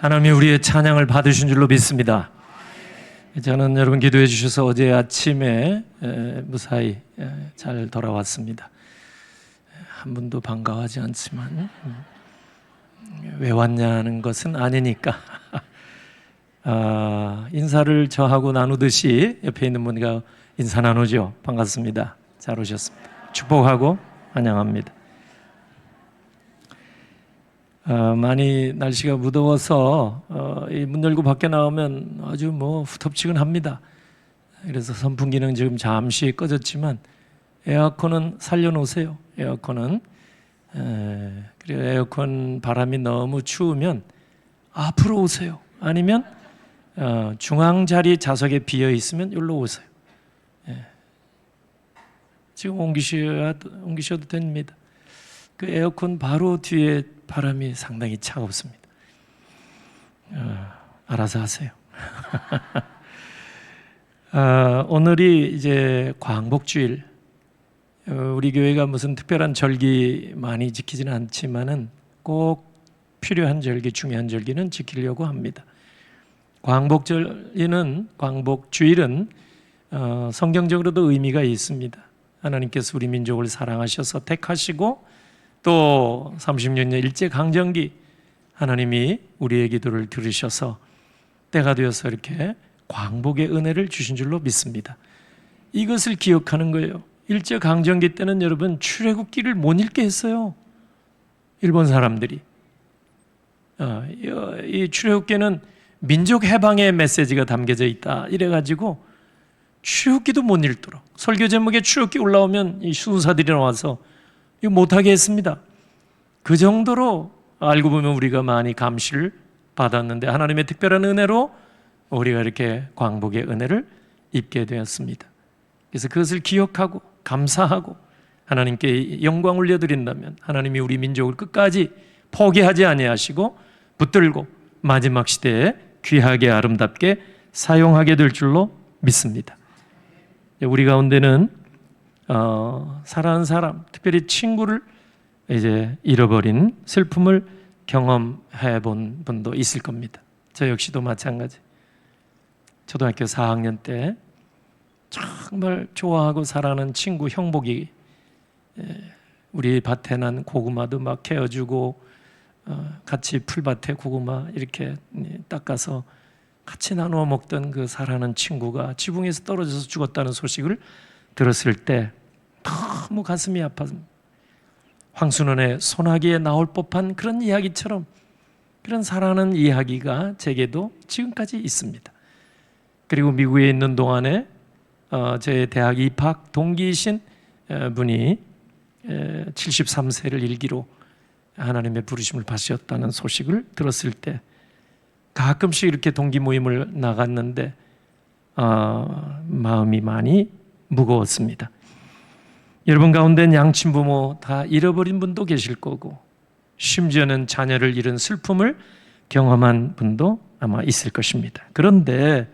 하나님이 우리의 찬양을 받으신 줄로 믿습니다. 저는 여러분 기도해 주셔서 어제 아침에 무사히 잘 돌아왔습니다. 한 분도 반가워하지 않지만 왜 왔냐는 것은 아니니까 인사를 저하고 나누듯이 옆에 있는 분과 인사 나누죠. 반갑습니다. 잘 오셨습니다. 축복하고 환영합니다. 많이 날씨가 무더워서 문 열고 밖에 나오면 아주 후텁지근합니다. 그래서 선풍기는 지금 잠시 꺼졌지만 에어컨은 살려놓으세요. 에어컨은 그리고 에어컨 바람이 너무 추우면 앞으로 오세요. 아니면 중앙 자리 좌석에 비어 있으면 여기로 오세요. 지금 옮기셔도 됩니다. 그 에어컨 바로 뒤에 바람이 상당히 차갑습니다. 알아서 하세요. 오늘이 이제 광복주일. 우리 교회가 무슨 특별한 절기 많이 지키지는 않지만은 꼭 필요한 절기, 중요한 절기는 지키려고 합니다. 광복주일은 성경적으로도 의미가 있습니다. 하나님께서 우리 민족을 사랑하셔서 택하시고 또 36년 일제강점기 하나님이 우리의 기도를 들으셔서 때가 되어서 이렇게 광복의 은혜를 주신 줄로 믿습니다. 이것을 기억하는 거예요. 일제강점기 때는 여러분 출애굽기를 못 읽게 했어요. 일본 사람들이. 이 출애굽기는 민족 해방의 메시지가 담겨져 있다 이래가지고 출애굽기도 못 읽도록, 설교 제목에 출애굽기 올라오면 이 수도사들이 나와서 이거 못하게 했습니다. 그 정도로 알고 보면 우리가 많이 감시를 받았는데 하나님의 특별한 은혜로 우리가 이렇게 광복의 은혜를 입게 되었습니다. 그래서 그것을 기억하고 감사하고 하나님께 영광 올려드린다면 하나님이 우리 민족을 끝까지 포기하지 아니하시고 붙들고 마지막 시대에 귀하게 아름답게 사용하게 될 줄로 믿습니다. 우리 가운데는 사랑하는 사람, 특별히 친구를 이제 잃어버린 슬픔을 경험해 본 분도 있을 겁니다. 저 역시도 마찬가지. 초등학교 4학년 때 정말 좋아하고 사랑하는 친구 형복이 우리 밭에 난 고구마도 막 캐어주고 같이 풀밭에 고구마 이렇게 닦아서 같이 나누어 먹던 그 사랑하는 친구가 지붕에서 떨어져서 죽었다는 소식을 들었을 때 너무 가슴이 아팠습니다. 황순원의 소나기에 나올 법한 그런 이야기처럼 그런 사랑하는 이야기가 제게도 지금까지 있습니다. 그리고 미국에 있는 동안에 제 대학 입학 동기이신 분이 73세를 일기로 하나님의 부르심을 받으셨다는 소식을 들었을 때 가끔씩 이렇게 동기 모임을 나갔는데 마음이 많이 무거웠습니다. 여러분 가운데는 양친부모 다 잃어버린 분도 계실 거고 심지어는 자녀를 잃은 슬픔을 경험한 분도 아마 있을 것입니다. 그런데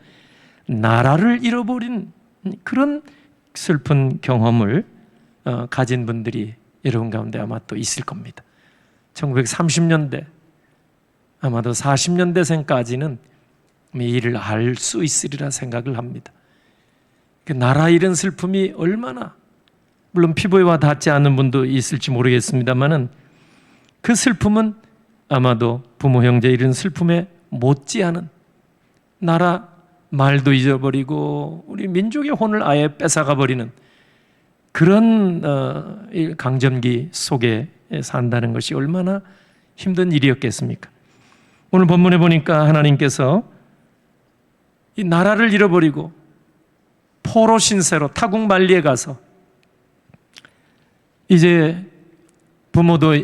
나라를 잃어버린 그런 슬픈 경험을 가진 분들이 여러분 가운데 아마 또 있을 겁니다. 1930년대 아마도 40년대생까지는 이 일을 알 수 있으리라 생각을 합니다. 그 나라 잃은 슬픔이 얼마나, 물론 피부에 와 닿지 않는 분도 있을지 모르겠습니다만은 그 슬픔은 아마도 부모 형제 잃은 슬픔에 못지않은, 나라 말도 잊어버리고 우리 민족의 혼을 아예 뺏어가 버리는 그런 강점기 속에 산다는 것이 얼마나 힘든 일이었겠습니까? 오늘 본문에 보니까 하나님께서 이 나라를 잃어버리고 포로 신세로 타국 만리에 가서 이제 부모도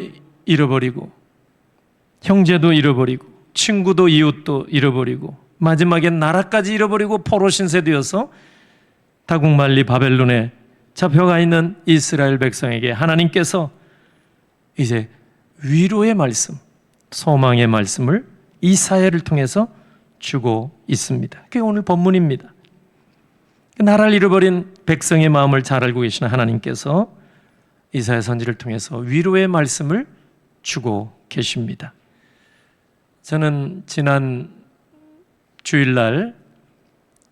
잃어버리고 형제도 잃어버리고 친구도 이웃도 잃어버리고 마지막엔 나라까지 잃어버리고 포로 신세 되어서 타국 만리 바벨론에 잡혀가 있는 이스라엘 백성에게 하나님께서 이제 위로의 말씀, 소망의 말씀을 이사야를 통해서 주고 있습니다. 그게 오늘 본문입니다. 나라를 잃어버린 백성의 마음을 잘 알고 계시는 하나님께서 이사야 선지를 통해서 위로의 말씀을 주고 계십니다. 저는 지난 주일날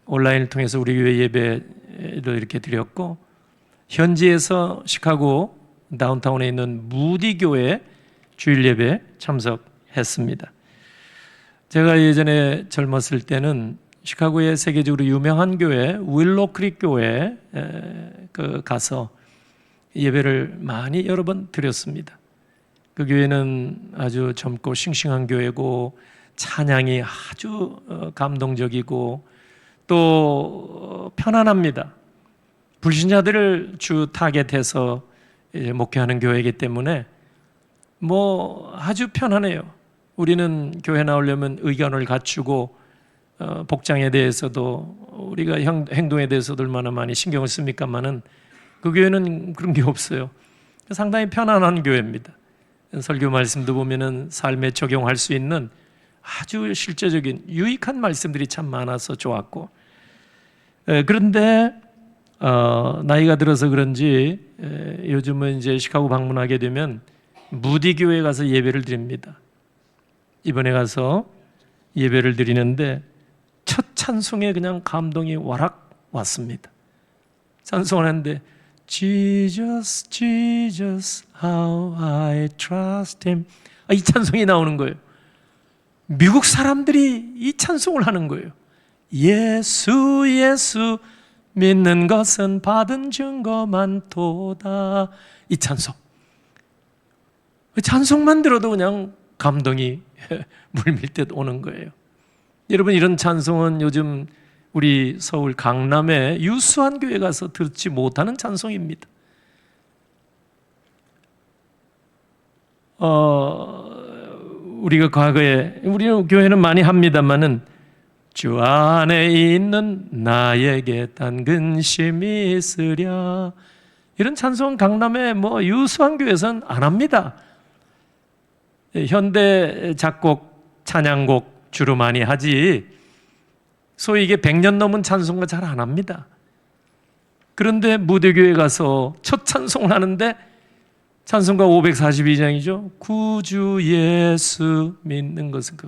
온라인을 통해서 우리 교회 예배를 이렇게 드렸고, 현지에서 시카고 다운타운에 있는 무디 교회 주일 예배 참석했습니다. 제가 예전에 젊었을 때는 시카고의 세계적으로 유명한 교회 윌로 크릭 교회에 가서 예배를 많이 여러 번 드렸습니다. 그 교회는 아주 젊고 싱싱한 교회고 찬양이 아주 감동적이고 또 편안합니다. 불신자들을 주 타겟해서 목회하는 교회이기 때문에 아주 편안해요. 우리는 교회 나오려면 의견을 갖추고 복장에 대해서도 우리가 행동에 대해서도 얼마나 많이 신경을 씁니까만은 그 교회는 그런 게 없어요. 상당히 편안한 교회입니다. 설교 말씀도 보면은 삶에 적용할 수 있는 아주 실제적인 유익한 말씀들이 참 많아서 좋았고, 그런데 나이가 들어서 그런지 요즘은 이제 시카고 방문하게 되면 무디 교회에 가서 예배를 드립니다. 이번에 가서 예배를 드리는데 첫 찬송에 그냥 감동이 와락 왔습니다. 찬송을 하는데 Jesus, Jesus, how I trust Him. 이 찬송이 나오는 거예요. 미국 사람들이 이 찬송을 하는 거예요. 예수, 예수 믿는 것은 받은 증거 많도다. 이 찬송. 찬송만 들어도 그냥 감동이 물밀듯 오는 거예요. 여러분, 이런 찬송은 요즘 우리 서울 강남의 유수한 교회 가서 듣지 못하는 찬송입니다. 우리가 과거에, 우리 교회는 많이 합니다만은 주 안에 있는 나에게 단 근심이 있으랴, 이런 찬송 강남의 유수한 교회에서는 안 합니다. 현대 작곡, 찬양곡 주로 많이 하지, 소위 이게 100년 넘은 찬송가 잘 안 합니다. 그런데 무대교회 가서 첫 찬송을 하는데 찬송가 542장이죠. 구주 예수 믿는 것은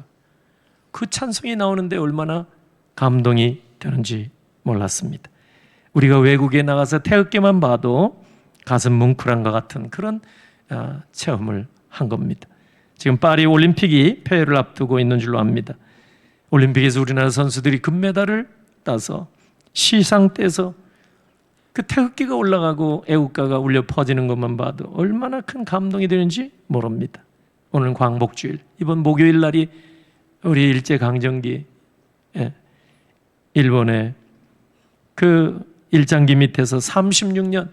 그 찬송이 나오는데 얼마나 감동이 되는지 몰랐습니다. 우리가 외국에 나가서 태극기만 봐도 가슴 뭉클한 것 같은 그런 체험을 한 겁니다. 지금 파리 올림픽이 폐회를 앞두고 있는 줄로 압니다. 올림픽에서 우리나라 선수들이 금메달을 따서 시상대에서 그 태극기가 올라가고 애국가가 울려 퍼지는 것만 봐도 얼마나 큰 감동이 되는지 모릅니다. 오늘 광복주일, 이번 목요일 날이 우리 일제강점기 일본의 그 일장기 밑에서 36년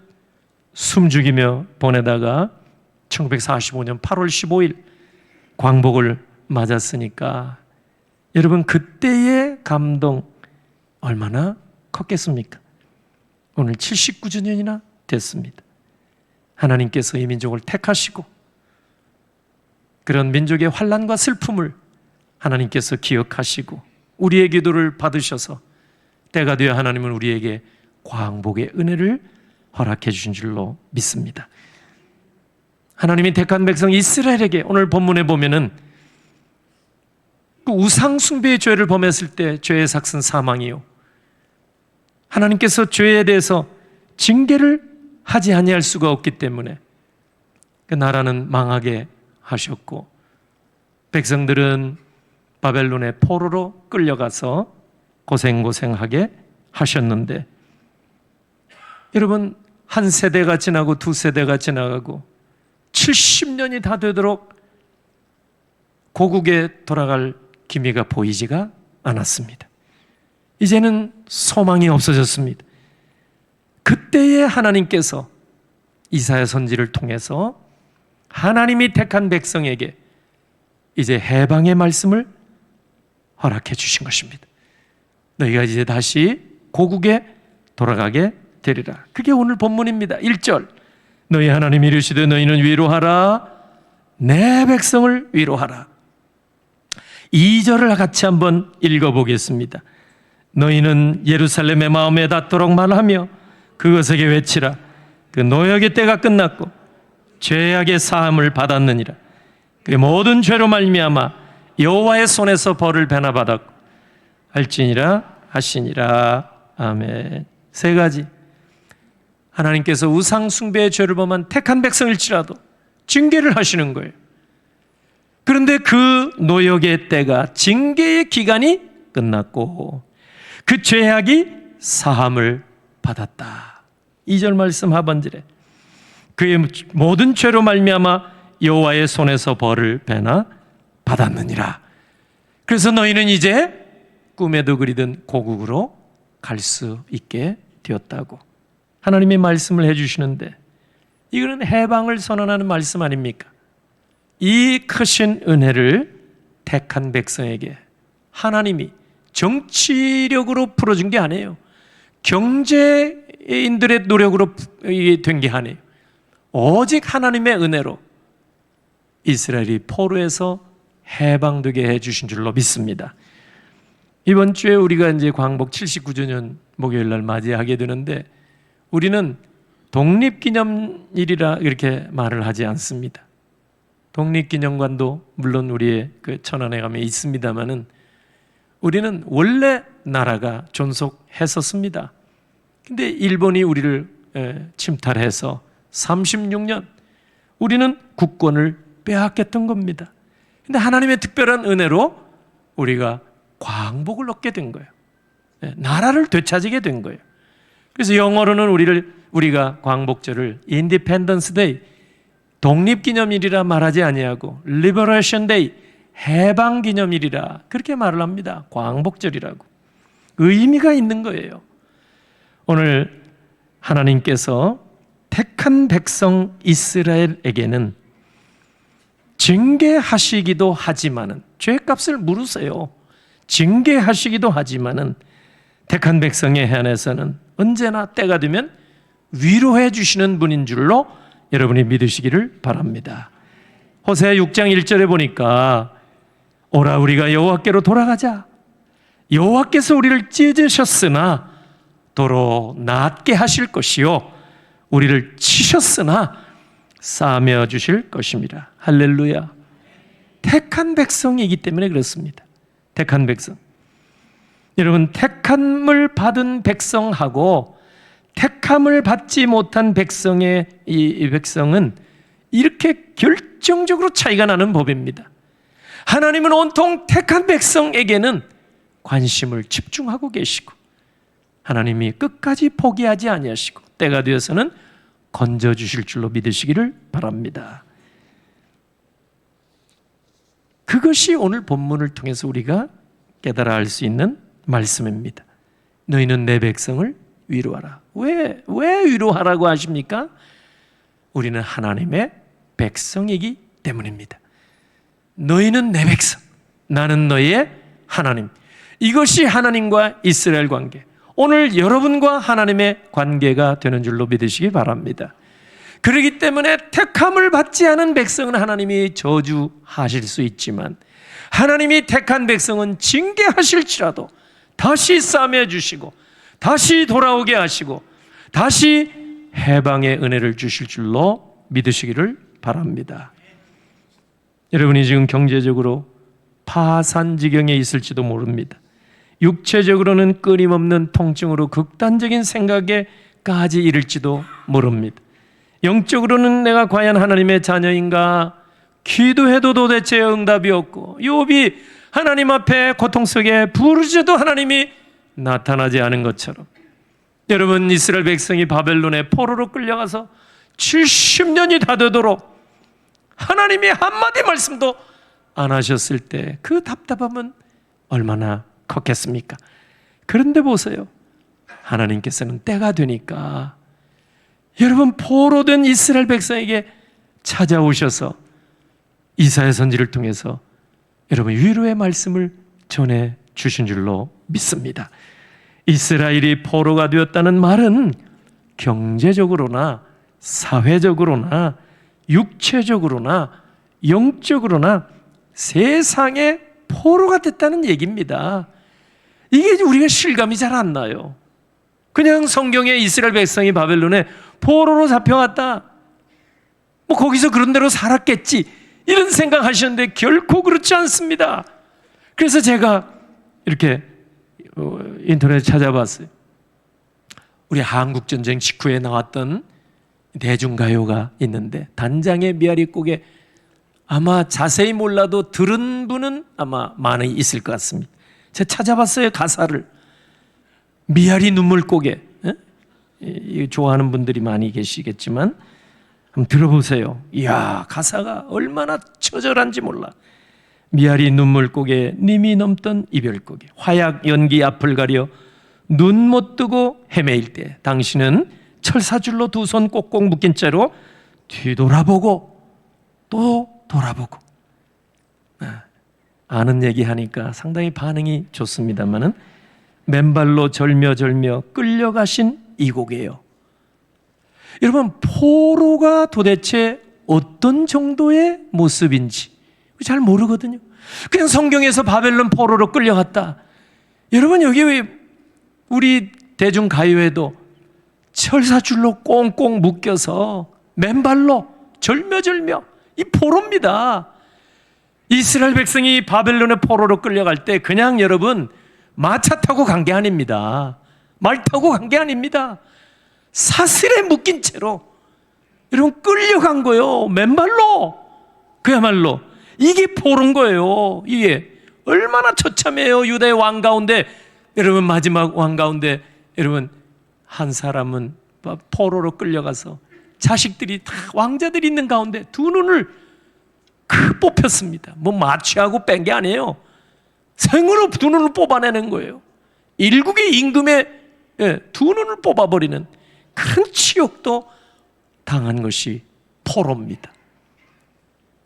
숨죽이며 보내다가 1945년 8월 15일 광복을 맞았으니까 여러분, 그때의 감동 얼마나 컸겠습니까? 오늘 79주년이나 됐습니다. 하나님께서 이 민족을 택하시고 그런 민족의 환난과 슬픔을 하나님께서 기억하시고 우리의 기도를 받으셔서 때가 되어 하나님은 우리에게 광복의 은혜를 허락해 주신 줄로 믿습니다. 하나님이 택한 백성 이스라엘에게 오늘 본문에 보면은 그 우상 숭배의 죄를 범했을 때 죄의 삭은 사망이요, 하나님께서 죄에 대해서 징계를 하지 아니할 수가 없기 때문에 그 나라는 망하게 하셨고 백성들은 바벨론의 포로로 끌려가서 고생하게 하셨는데, 여러분, 한 세대가 지나고 두 세대가 지나가고 70년이 다 되도록 고국에 돌아갈 기미가 보이지가 않았습니다. 이제는 소망이 없어졌습니다. 그때에 하나님께서 이사야 선지를 통해서 하나님이 택한 백성에게 이제 해방의 말씀을 허락해 주신 것입니다. 너희가 이제 다시 고국에 돌아가게 되리라. 그게 오늘 본문입니다. 1절, 너희 하나님이 이르시되 너희는 위로하라, 내 백성을 위로하라. 2절을 같이 한번 읽어보겠습니다. 너희는 예루살렘의 마음에 닿도록 말하며 그것에게 외치라. 그 노역의 때가 끝났고 죄악의 사함을 받았느니라. 그 모든 죄로 말미암아 여호와의 손에서 벌을 배나 받았고 할지니라 하시니라. 아멘. 세 가지. 하나님께서 우상 숭배의 죄를 범한 택한 백성일지라도 징계를 하시는 거예요. 그런데 그 노역의 때가, 징계의 기간이 끝났고 그 죄악이 사함을 받았다. 2절 말씀 하반절에 그의 모든 죄로 말미암아 여호와의 손에서 벌을 배나 받았느니라. 그래서 너희는 이제 꿈에도 그리던 고국으로 갈 수 있게 되었다고 하나님이 말씀을 해주시는데, 이거는 해방을 선언하는 말씀 아닙니까? 이 크신 은혜를 택한 백성에게 하나님이 정치력으로 풀어준 게 아니에요. 경제인들의 노력으로 된 게 아니에요. 오직 하나님의 은혜로 이스라엘이 포로에서 해방되게 해주신 줄로 믿습니다. 이번 주에 우리가 이제 광복 79주년 목요일 날 맞이하게 되는데, 우리는 독립기념일이라 이렇게 말을 하지 않습니다. 독립기념관도 물론 우리의 그 천안에 가면 있습니다만은 우리는 원래 나라가 존속했었습니다. 근데 일본이 우리를 침탈해서 36년 우리는 국권을 빼앗겼던 겁니다. 근데 하나님의 특별한 은혜로 우리가 광복을 얻게 된 거예요. 나라를 되찾게 된 거예요. 그래서 영어로는 우리가 광복절을 Independence Day, 독립기념일이라 말하지 아니하고 Liberation Day, 해방기념일이라 그렇게 말을 합니다. 광복절이라고. 의미가 있는 거예요. 오늘 하나님께서 택한 백성 이스라엘에게는 징계하시기도 하지만은, 죄값을 물으세요. 징계하시기도 하지만은 택한 백성에 한해서는 언제나 때가 되면 위로해 주시는 분인 줄로 여러분이 믿으시기를 바랍니다. 호세아 6장 1절에 보니까 오라 우리가 여호와께로 돌아가자. 여호와께서 우리를 찢으셨으나 도로 낫게 하실 것이요 우리를 치셨으나 싸매어 주실 것입니다. 할렐루야. 택한 백성이기 때문에 그렇습니다. 택한 백성. 여러분, 택함을 받은 백성하고 택함을 받지 못한 백성의 이 백성은 이렇게 결정적으로 차이가 나는 법입니다. 하나님은 온통 택한 백성에게는 관심을 집중하고 계시고, 하나님이 끝까지 포기하지 아니하시고 때가 되어서는 건져주실 줄로 믿으시기를 바랍니다. 그것이 오늘 본문을 통해서 우리가 깨달아 알 수 있는 말씀입니다. 너희는 내 백성을 위로하라. 왜 위로하라고 하십니까? 우리는 하나님의 백성이기 때문입니다. 너희는 내 백성, 나는 너희의 하나님. 이것이 하나님과 이스라엘 관계, 오늘 여러분과 하나님의 관계가 되는 줄로 믿으시기 바랍니다. 그렇기 때문에 택함을 받지 않은 백성은 하나님이 저주하실 수 있지만, 하나님이 택한 백성은 징계하실지라도 다시 싸매 주시고 다시 돌아오게 하시고 다시 해방의 은혜를 주실 줄로 믿으시기를 바랍니다. 여러분이 지금 경제적으로 파산지경에 있을지도 모릅니다. 육체적으로는 끊임없는 통증으로 극단적인 생각에까지 이를지도 모릅니다. 영적으로는 내가 과연 하나님의 자녀인가? 기도해도 도대체 응답이 없고, 욥이 하나님 앞에 고통 속에 부르짖어도 하나님이 나타나지 않은 것처럼, 여러분, 이스라엘 백성이 바벨론의 포로로 끌려가서 70년이 다 되도록 하나님이 한마디 말씀도 안 하셨을 때 그 답답함은 얼마나 컸겠습니까? 그런데 보세요. 하나님께서는 때가 되니까 여러분, 포로된 이스라엘 백성에게 찾아오셔서 이사야 선지를 통해서 여러분 위로의 말씀을 전해 주신 줄로 믿습니다. 이스라엘이 포로가 되었다는 말은 경제적으로나 사회적으로나 육체적으로나 영적으로나 세상의 포로가 됐다는 얘기입니다. 이게 우리가 실감이 잘 안 나요. 그냥 성경에 이스라엘 백성이 바벨론에 포로로 잡혀갔다, 뭐 거기서 그런 대로 살았겠지, 이런 생각하시는데 결코 그렇지 않습니다. 그래서 제가 이렇게 인터넷에 찾아봤어요. 우리 한국전쟁 직후에 나왔던 대중가요가 있는데 단장의 미아리곡에 아마 자세히 몰라도 들은 분은 아마 많이 있을 것 같습니다. 제가 찾아봤어요, 가사를. 미아리 눈물곡에. 좋아하는 분들이 많이 계시겠지만 한번 들어보세요. 이야, 가사가 얼마나 처절한지 몰라. 미아리 눈물곡에 님이 넘던 이별곡에 화약 연기 앞을 가려 눈 못 뜨고 헤매일 때 당신은 철사줄로 두 손 꼭꼭 묶인 채로 뒤돌아보고 또 돌아보고. 아는 얘기 하니까 상당히 반응이 좋습니다만은 맨발로 절며절며 끌려가신 이 곡이에요. 여러분, 포로가 도대체 어떤 정도의 모습인지 잘 모르거든요. 그냥 성경에서 바벨론 포로로 끌려갔다. 여러분, 여기 우리 대중가요에도 철사줄로 꽁꽁 묶여서 맨발로 절며절며 이 포로입니다. 이스라엘 백성이 바벨론의 포로로 끌려갈 때 그냥 여러분 마차 타고 간 게 아닙니다. 말 타고 간 게 아닙니다. 사슬에 묶인 채로 여러분 끌려간 거예요. 맨발로. 그야말로 이게 포로인 거예요. 이게 얼마나 처참해요. 유다의 왕 가운데, 여러분 마지막 왕 가운데 여러분 한 사람은 포로로 끌려가서 자식들이 다 왕자들이 있는 가운데 두 눈을 뽑혔습니다. 뭐 마취하고 뺀 게 아니에요. 생으로 두 눈을 뽑아내는 거예요. 일국의 임금의 두 눈을 뽑아버리는 큰 치욕도 당한 것이 포로입니다.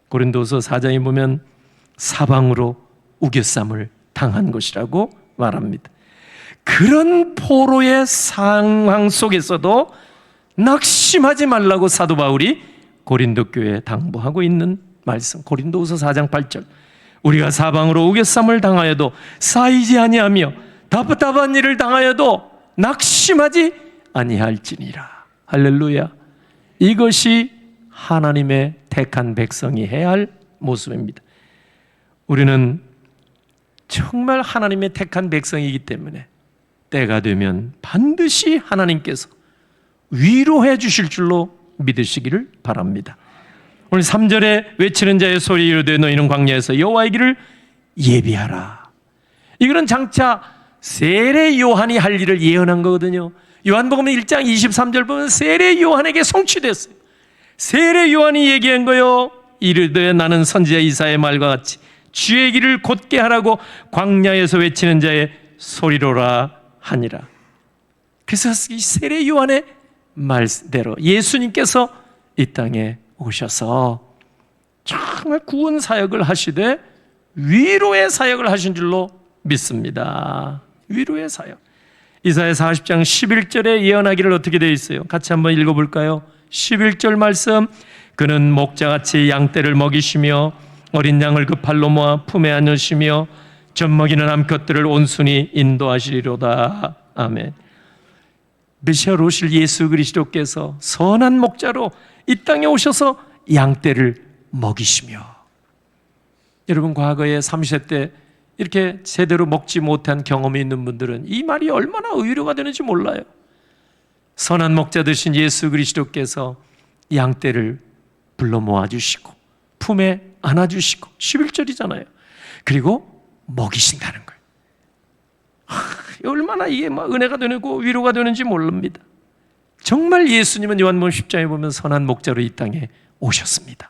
고린도서 4장에 보면 사방으로 우겨쌈을 당한 것이라고 말합니다. 그런 포로의 상황 속에서도 낙심하지 말라고 사도 바울이 고린도 교회에 당부하고 있는 말씀. 고린도후서 4장 8절. 우리가 사방으로 우겨쌈을 당하여도 쌓이지 아니하며 답답한 일을 당하여도 낙심하지 아니할지니라. 할렐루야. 이것이 하나님의 택한 백성이 해야 할 모습입니다. 우리는 정말 하나님의 택한 백성이기 때문에 때가 되면 반드시 하나님께서 위로해 주실 줄로 믿으시기를 바랍니다. 오늘 3절에 외치는 자의 소리 이르되 너희는 광야에서 여호와의 길을 예비하라. 이거는 장차 세례 요한이 할 일을 예언한 거거든요. 요한복음 1장 23절 보면 세례 요한에게 성취됐어요. 세례 요한이 얘기한 거요. 이르되 나는 선지자 이사야의 말과 같이 주의 길을 곧게 하라고 광야에서 외치는 자의 소리로라 하니라. 그래서 이 세례 요한의 말대로 예수님께서 이 땅에 오셔서 정말 구원 사역을 하시되 위로의 사역을 하신 줄로 믿습니다. 위로의 사역. 이사야 40장 11절에 예언하기를 어떻게 되어 있어요? 같이 한번 읽어볼까요? 11절 말씀. 그는 목자같이 양떼를 먹이시며 어린 양을 그 팔로 모아 품에 안으시며 젖먹이는 암컷들을 온순히 인도하시리로다. 아멘. 메시아로 오실 예수 그리스도께서 선한 목자로 이 땅에 오셔서 양떼를 먹이시며, 여러분 과거에 30세 때 이렇게 제대로 먹지 못한 경험이 있는 분들은 이 말이 얼마나 위로가 되는지 몰라요. 선한 목자 되신 예수 그리스도께서 양떼를 불러 모아주시고 품에 안아주시고 11절이잖아요. 그리고 먹이신다는 거예요. 얼마나 이게 막 은혜가 되고 위로가 되는지 모릅니다. 정말 예수님은 요한복음 10장에 보면 선한 목자로 이 땅에 오셨습니다.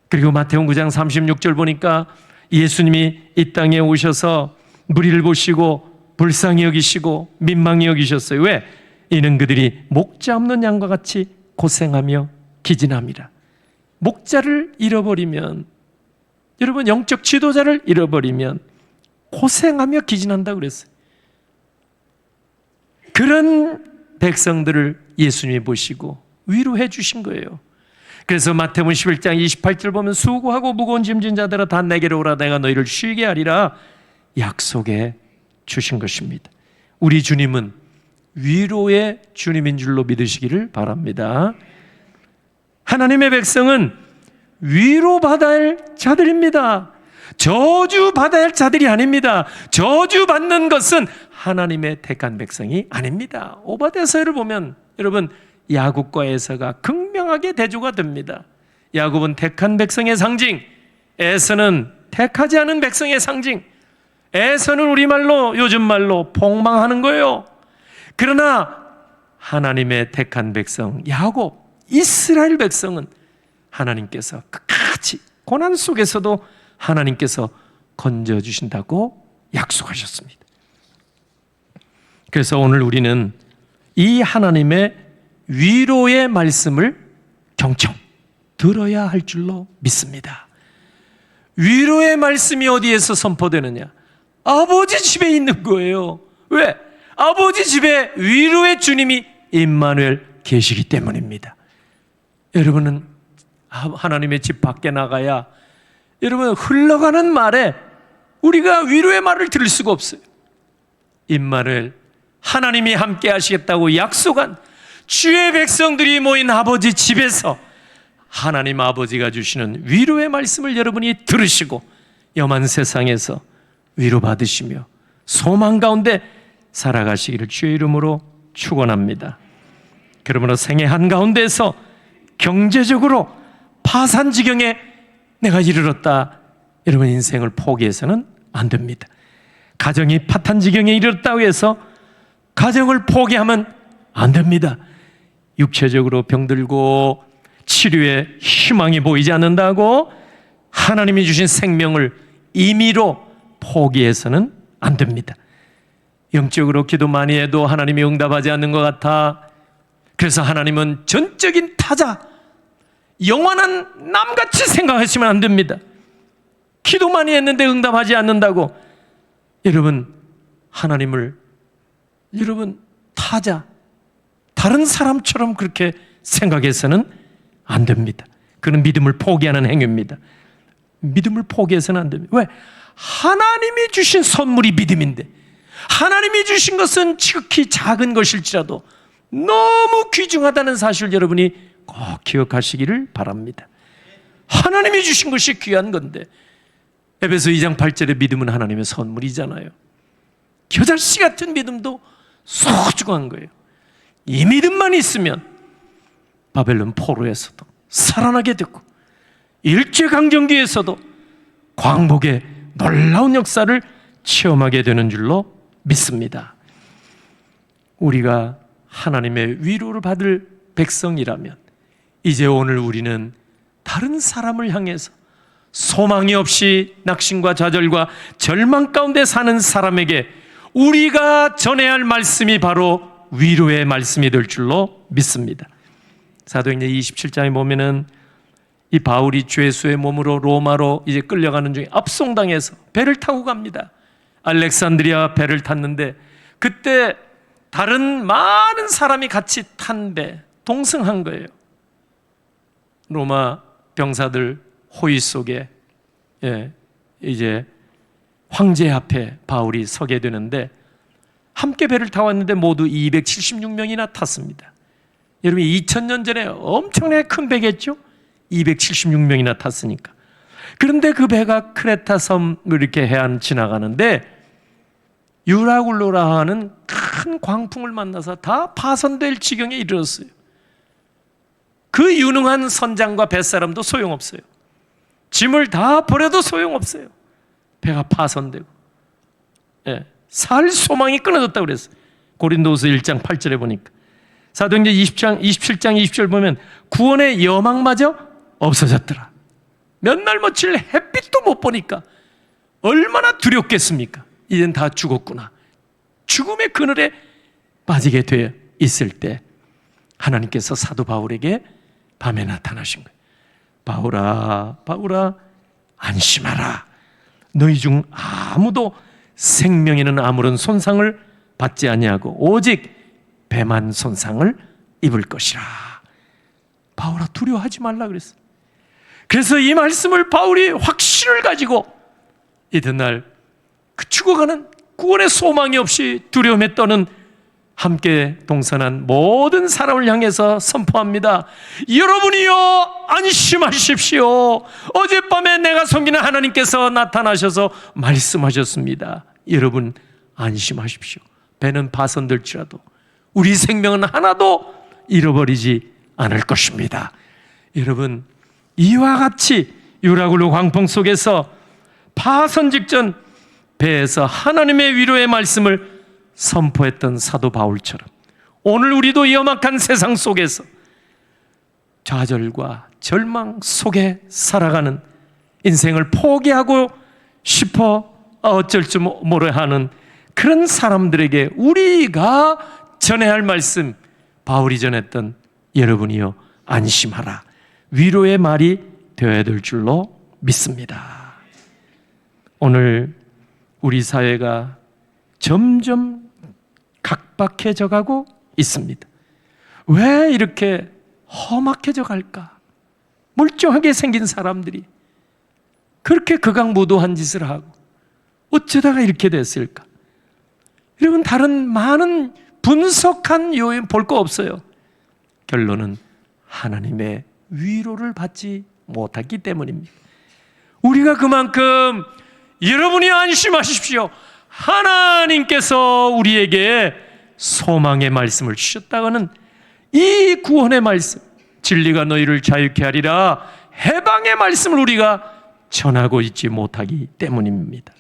그리고 마태복음 9장 36절 보니까 예수님이 이 땅에 오셔서 무리를 보시고 불쌍히 여기시고 민망히 여기셨어요. 왜? 이는 그들이 목자 없는 양과 같이 고생하며 기진함이라. 목자를 잃어버리면, 여러분 영적 지도자를 잃어버리면 고생하며 기진한다고 그랬어요. 그런 백성들을 예수님이 보시고 위로해 주신 거예요. 그래서 마태복음 11장 28절 보면 수고하고 무거운 짐진 자들아 다 내게로 오라 내가 너희를 쉬게 하리라 약속해 주신 것입니다. 우리 주님은 위로의 주님인 줄로 믿으시기를 바랍니다. 하나님의 백성은 위로받아야 할 자들입니다. 저주받아야 할 자들이 아닙니다. 저주받는 것은 하나님의 택한 백성이 아닙니다. 오바댜서를 보면 여러분 야곱과 에서가 극명하게 대조가 됩니다. 야곱은 택한 백성의 상징, 에서는 택하지 않은 백성의 상징. 에서는 우리말로 요즘 말로 폭망하는 거예요. 그러나 하나님의 택한 백성 야곱, 이스라엘 백성은 하나님께서 끝까지 고난 속에서도 하나님께서 건져주신다고 약속하셨습니다. 그래서 오늘 우리는 이 하나님의 위로의 말씀을 경청 들어야 할 줄로 믿습니다. 위로의 말씀이 어디에서 선포되느냐? 아버지 집에 있는 거예요. 왜? 아버지 집에 위로의 주님이 임마누엘 계시기 때문입니다. 여러분은 하나님의 집 밖에 나가야 여러분 흘러가는 말에 우리가 위로의 말을 들을 수가 없어요. 임마누엘 하나님이 함께 하시겠다고 약속한 주의 백성들이 모인 아버지 집에서 하나님 아버지가 주시는 위로의 말씀을 여러분이 들으시고 염한 세상에서 위로받으시며 소망 가운데 살아가시기를 주의 이름으로 축원합니다. 그러므로 생애 한가운데서 경제적으로 파산 지경에 내가 이르렀다, 여러분 인생을 포기해서는 안 됩니다. 가정이 파탄 지경에 이르렀다고 해서 가정을 포기하면 안 됩니다. 육체적으로 병들고 치료에 희망이 보이지 않는다고 하나님이 주신 생명을 임의로 포기해서는 안 됩니다. 영적으로 기도 많이 해도 하나님이 응답하지 않는 것 같아. 그래서 하나님은 전적인 타자, 영원한 남같이 생각하시면 안 됩니다. 기도 많이 했는데 응답하지 않는다고 여러분 하나님을 여러분 타자, 다른 사람처럼 그렇게 생각해서는 안 됩니다. 그는 믿음을 포기하는 행위입니다. 믿음을 포기해서는 안 됩니다. 왜? 하나님이 주신 선물이 믿음인데, 하나님이 주신 것은 지극히 작은 것일지라도 너무 귀중하다는 사실 여러분이 꼭 기억하시기를 바랍니다. 하나님이 주신 것이 귀한 건데, 에베소 2장 8절의 믿음은 하나님의 선물이잖아요. 겨자씨 같은 믿음도 소중한 거예요. 이 믿음만 있으면 바벨론 포로에서도 살아나게 되고 일제강점기에서도 광복의 놀라운 역사를 체험하게 되는 줄로 믿습니다. 우리가 하나님의 위로를 받을 백성이라면 이제 오늘 우리는 다른 사람을 향해서 소망이 없이 낙심과 좌절과 절망 가운데 사는 사람에게 우리가 전해야 할 말씀이 바로 위로의 말씀이 될 줄로 믿습니다. 사도행전 27장에 보면은 이 바울이 죄수의 몸으로 로마로 이제 끌려가는 중에 압송당해서 배를 타고 갑니다. 알렉산드리아 배를 탔는데 그때 다른 많은 사람이 같이 탄 배, 동승한 거예요. 로마 병사들 호위 속에 이제 황제 앞에 바울이 서게 되는데 함께 배를 타고 왔는데 모두 276명이나 탔습니다. 여러분 2000년 전에 엄청나게 큰 배겠죠? 276명이나 탔으니까. 그런데 그 배가 크레타 섬을 이렇게 해안 지나가는데 유라굴로라 하는 큰 광풍을 만나서 다 파손될 지경에 이르렀어요. 그 유능한 선장과 뱃사람도 소용없어요. 짐을 다 버려도 소용없어요. 배가 파손되고 살 소망이 끊어졌다고 그랬어요. 고린도후서 1장 8절에 보니까. 사도행전 27장 20절 보면 구원의 여망마저 없어졌더라. 몇 날 며칠 햇빛도 못 보니까 얼마나 두렵겠습니까? 이젠 다 죽었구나. 죽음의 그늘에 빠지게 되어 있을 때 하나님께서 사도 바울에게 밤에 나타나신 거예요. 바울아, 바울아, 안심하라. 너희 중 아무도 생명에는 아무런 손상을 받지 아니하고 오직 배만 손상을 입을 것이라. 바울아, 두려워하지 말라 그랬어. 그래서 이 말씀을 바울이 확신을 가지고 이튿날 그 죽어가는 구원의 소망이 없이 두려움에 떠는 함께 동선한 모든 사람을 향해서 선포합니다. 여러분이요, 안심하십시오. 어젯밤에 내가 섬기는 하나님께서 나타나셔서 말씀하셨습니다. 여러분 안심하십시오. 배는 파손될지라도 우리 생명은 하나도 잃어버리지 않을 것입니다. 여러분, 이와 같이 유라굴로 광풍 속에서 파손 직전 배에서 하나님의 위로의 말씀을 선포했던 사도 바울처럼 오늘 우리도 이 험악한 세상 속에서 좌절과 절망 속에 살아가는, 인생을 포기하고 싶어 어쩔 줄 모르 하는 그런 사람들에게 우리가 전해야 할 말씀, 바울이 전했던 여러분이여 안심하라, 위로의 말이 되어야 될 줄로 믿습니다. 오늘 우리 사회가 점점 각박해져 가고 있습니다. 왜 이렇게 험악해져 갈까? 멀쩡하게 생긴 사람들이 그렇게 극악무도한 짓을 하고 어쩌다가 이렇게 됐을까? 여러분, 다른 많은 분석한 요인 볼 거 없어요. 결론은 하나님의 위로를 받지 못했기 때문입니다. 우리가 그만큼 여러분이 안심하십시오. 하나님께서 우리에게 소망의 말씀을 주셨다고는 이 구원의 말씀, 진리가 너희를 자유케 하리라, 해방의 말씀을 우리가 전하고 있지 못하기 때문입니다.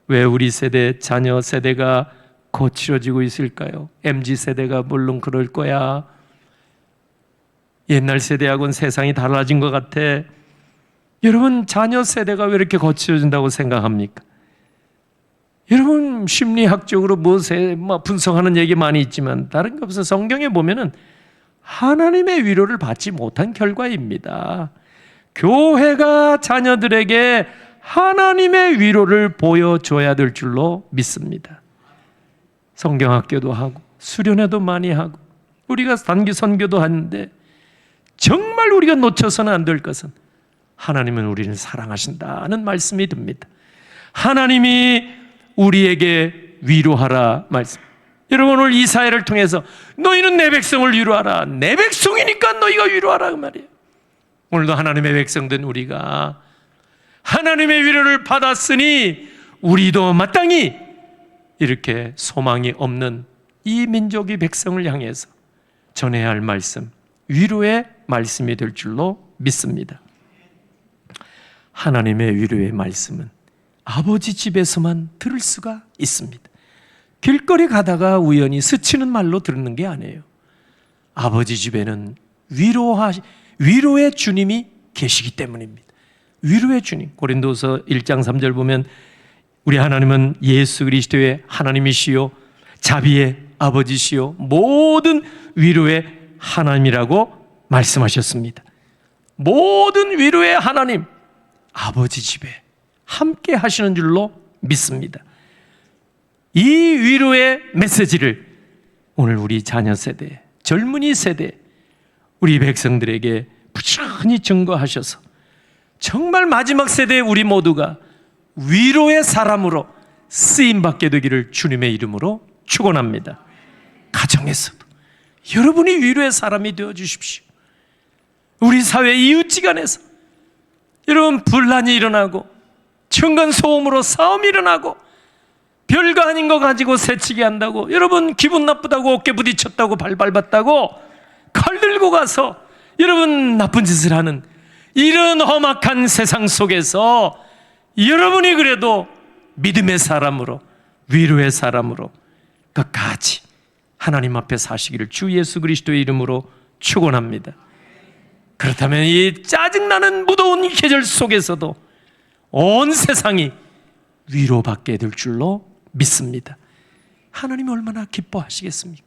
왜 우리 세대, 자녀 세대가 거칠어지고 있을까요? MZ세대가 물론 그럴 거야. 옛날 세대하고는 세상이 달라진 것 같아. 여러분, 자녀 세대가 왜 이렇게 거칠어진다고 생각합니까? 여러분, 심리학적으로 무엇에 분석하는 얘기 많이 있지만 다른 게 없어. 성경에 보면은 하나님의 위로를 받지 못한 결과입니다. 교회가 자녀들에게 하나님의 위로를 보여줘야 될 줄로 믿습니다. 성경학교도 하고 수련회도 많이 하고 우리가 단기 선교도 하는데 정말 우리가 놓쳐서는 안 될 것은 하나님은 우리를 사랑하신다는 말씀이 듭니다. 하나님이 우리에게 위로하라 말씀. 여러분, 오늘 이 사회를 통해서 너희는 내 백성을 위로하라. 내 백성이니까 너희가 위로하라 그 말이에요. 오늘도 하나님의 백성된 우리가 하나님의 위로를 받았으니 우리도 마땅히 이렇게 소망이 없는 이 민족의 백성을 향해서 전해야 할 말씀, 위로의 말씀이 될 줄로 믿습니다. 하나님의 위로의 말씀은 아버지 집에서만 들을 수가 있습니다. 길거리 가다가 우연히 스치는 말로 듣는 게 아니에요. 아버지 집에는 위로의 주님이 계시기 때문입니다. 위로의 주님. 고린도서 1장 3절 보면 우리 하나님은 예수 그리스도의 하나님이시요 자비의 아버지시요 모든 위로의 하나님이라고 말씀하셨습니다. 모든 위로의 하나님, 아버지 집에 함께 하시는 줄로 믿습니다. 이 위로의 메시지를 오늘 우리 자녀 세대, 젊은이 세대, 우리 백성들에게 부지런히 증거하셔서 정말 마지막 세대 우리 모두가 위로의 사람으로 쓰임받게 되기를 주님의 이름으로 축원합니다. 가정에서도 여러분이 위로의 사람이 되어 주십시오. 우리 사회 이웃지간에서 여러분, 분란이 일어나고 층간소음으로 싸움이 일어나고 별거 아닌 거 가지고 새치기 한다고, 여러분 기분 나쁘다고 어깨 부딪혔다고 발 밟았다고 칼 들고 가서 여러분 나쁜 짓을 하는 이런 험악한 세상 속에서 여러분이 그래도 믿음의 사람으로, 위로의 사람으로 끝까지 하나님 앞에 사시기를 주 예수 그리스도의 이름으로 축원합니다. 그렇다면 이 짜증나는 무더운 계절 속에서도 온 세상이 위로받게 될 줄로 믿습니다. 하나님이 얼마나 기뻐하시겠습니까?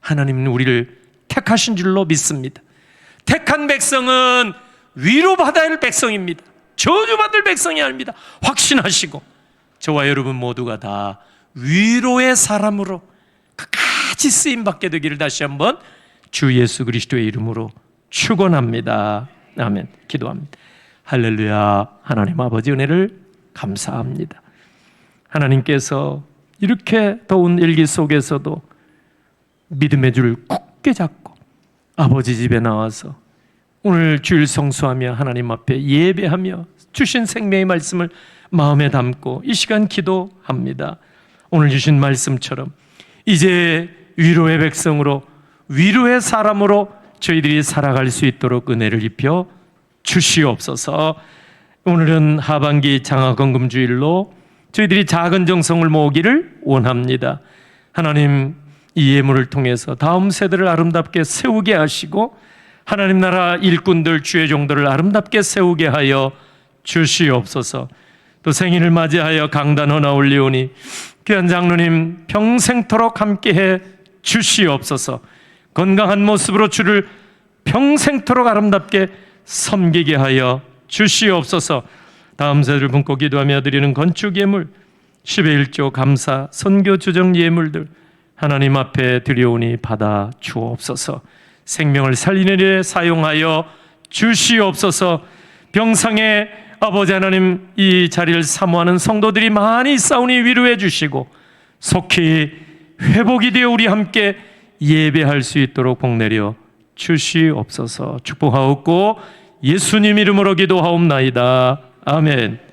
하나님은 우리를 택하신 줄로 믿습니다. 택한 백성은 위로받아야 할 백성입니다. 저주받을 백성이 아닙니다. 확신하시고 저와 여러분 모두가 다 위로의 사람으로 끝까지 쓰임받게 되기를 다시 한번 주 예수 그리스도의 이름으로 축원합니다. 아멘. 기도합니다. 할렐루야. 하나님 아버지 은혜를 감사합니다. 하나님께서 이렇게 더운 일기 속에서도 믿음의 줄 굳게 잡고 아버지 집에 나와서 오늘 주일 성수하며 하나님 앞에 예배하며 주신 생명의 말씀을 마음에 담고 이 시간 기도합니다. 오늘 주신 말씀처럼 이제 위로의 백성으로, 위로의 사람으로 저희들이 살아갈 수 있도록 은혜를 입혀 주시옵소서. 오늘은 하반기 장하건금주일로 저희들이 작은 정성을 모으기를 원합니다. 하나님, 이 예물을 통해서 다음 세대를 아름답게 세우게 하시고 하나님 나라 일꾼들, 주의 종들을 아름답게 세우게 하여 주시옵소서. 또 생일을 맞이하여 강단 하나 올리오니 귀한 장로님 평생토록 함께해 주시옵소서. 건강한 모습으로 주를 평생토록 아름답게 섬기게 하여 주시옵소서. 다음 세대를 품고 기도하며 드리는 건축 예물, 10의 1조 감사, 선교 주정 예물들 하나님 앞에 드려오니 받아 주옵소서. 생명을 살리는 일에 사용하여 주시옵소서. 병상에 아버지 하나님 이 자리를 사모하는 성도들이 많이 있사오니 위로해 주시고 속히 회복이 되어 우리 함께 예배할 수 있도록 복내려 주시옵소서. 축복하옵고 예수님 이름으로 기도하옵나이다. 아멘.